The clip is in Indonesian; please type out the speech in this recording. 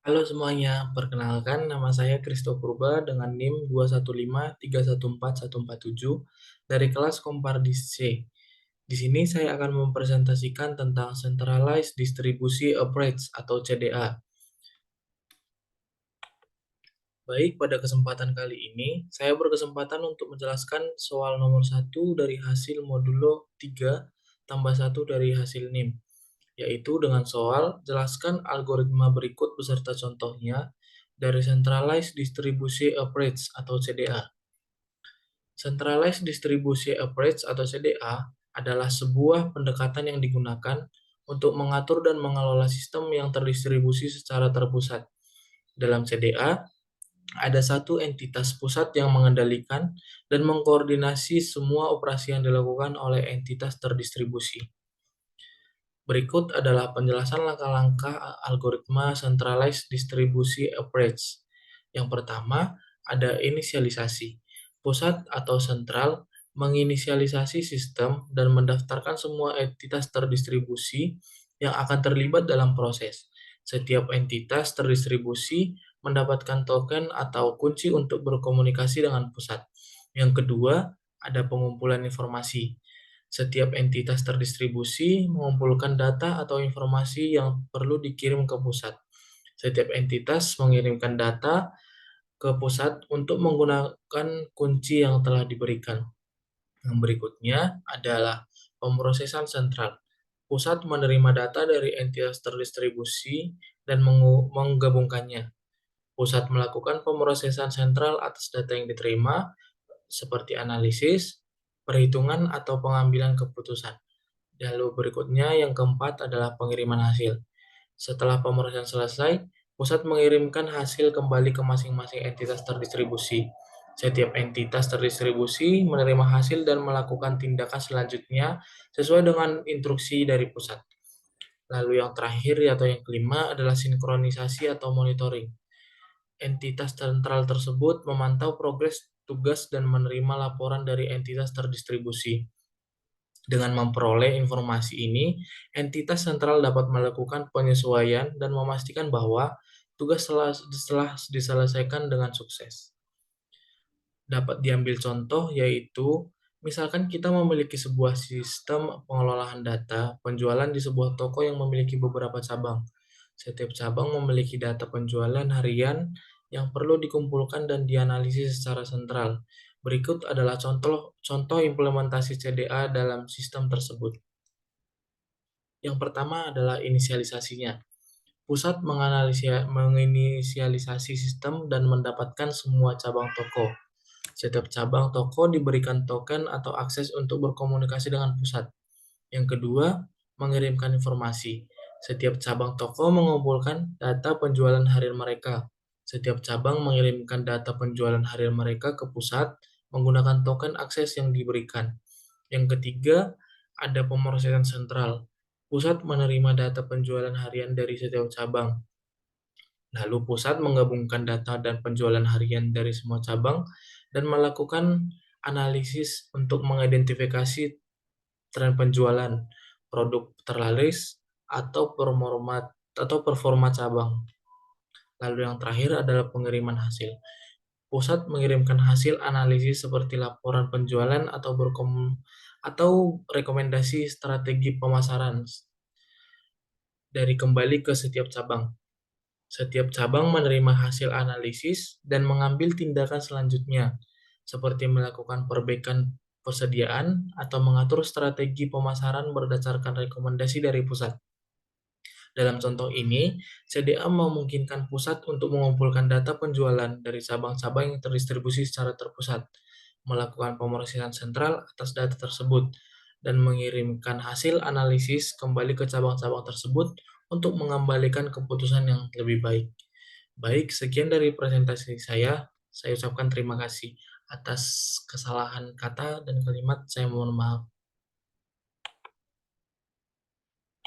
Halo semuanya, perkenalkan nama saya Kristo Purba dengan NIM 215314147 dari kelas Kompardis C. Di sini saya akan mempresentasikan tentang Centralized Distribution Approach atau CDA. Baik, pada kesempatan kali ini, saya berkesempatan untuk menjelaskan soal nomor 1 dari hasil modulo 3 tambah 1 dari hasil NIM, yaitu dengan soal jelaskan algoritma berikut beserta contohnya dari Centralized Distribution Approach atau CDA. Centralized Distribution Approach atau CDA adalah sebuah pendekatan yang digunakan untuk mengatur dan mengelola sistem yang terdistribusi secara terpusat. Dalam CDA, ada satu entitas pusat yang mengendalikan dan mengkoordinasi semua operasi yang dilakukan oleh entitas terdistribusi. Berikut adalah penjelasan langkah-langkah algoritma Centralized Distribution Approach. Yang pertama, ada inisialisasi. Pusat atau sentral menginisialisasi sistem dan mendaftarkan semua entitas terdistribusi yang akan terlibat dalam proses. Setiap entitas terdistribusi mendapatkan token atau kunci untuk berkomunikasi dengan pusat. Yang kedua, ada pengumpulan informasi. Setiap entitas terdistribusi mengumpulkan data atau informasi yang perlu dikirim ke pusat. Setiap entitas mengirimkan data ke pusat untuk menggunakan kunci yang telah diberikan. Yang berikutnya adalah pemrosesan sentral. Pusat menerima data dari entitas terdistribusi dan menggabungkannya. Pusat melakukan pemrosesan sentral atas data yang diterima, seperti analisis, perhitungan, atau pengambilan keputusan. Lalu berikutnya yang keempat adalah pengiriman hasil. Setelah pemrosesan selesai, pusat mengirimkan hasil kembali ke masing-masing entitas terdistribusi. Setiap entitas terdistribusi menerima hasil dan melakukan tindakan selanjutnya sesuai dengan instruksi dari pusat. Lalu yang terakhir atau yang kelima adalah sinkronisasi atau monitoring. Entitas sentral tersebut memantau progres tugas dan menerima laporan dari entitas terdistribusi. Dengan memperoleh informasi ini, entitas sentral dapat melakukan penyesuaian dan memastikan bahwa tugas telah diselesaikan dengan sukses. Dapat diambil contoh yaitu, misalkan kita memiliki sebuah sistem pengelolaan data penjualan di sebuah toko yang memiliki beberapa cabang. Setiap cabang memiliki data penjualan harian yang perlu dikumpulkan dan dianalisis secara sentral. Berikut adalah contoh implementasi CDA dalam sistem tersebut. Yang pertama adalah inisialisasinya. Pusat menginisialisasi sistem dan mendapatkan semua cabang toko. Setiap cabang toko diberikan token atau akses untuk berkomunikasi dengan pusat. Yang kedua, mengirimkan informasi. Setiap cabang toko mengumpulkan data penjualan harian mereka. Setiap cabang mengirimkan data penjualan harian mereka ke pusat menggunakan token akses yang diberikan. Yang ketiga, ada pemrosesan sentral. Pusat menerima data penjualan harian dari setiap cabang. Lalu pusat menggabungkan data dan penjualan harian dari semua cabang dan melakukan analisis untuk mengidentifikasi tren penjualan, produk terlaris, atau performa cabang. Lalu yang terakhir adalah pengiriman hasil. Pusat mengirimkan hasil analisis seperti laporan penjualan atau rekomendasi strategi pemasaran dari kembali ke setiap cabang. Setiap cabang menerima hasil analisis dan mengambil tindakan selanjutnya, seperti melakukan perbaikan persediaan atau mengatur strategi pemasaran berdasarkan rekomendasi dari pusat. Dalam contoh ini, CDA memungkinkan pusat untuk mengumpulkan data penjualan dari cabang-cabang yang terdistribusi secara terpusat, melakukan pemrosesan sentral atas data tersebut, dan mengirimkan hasil analisis kembali ke cabang-cabang tersebut untuk mengembalikan keputusan yang lebih baik. Baik, sekian dari presentasi saya. Saya ucapkan terima kasih atas kesalahan kata dan kalimat. Saya mohon maaf.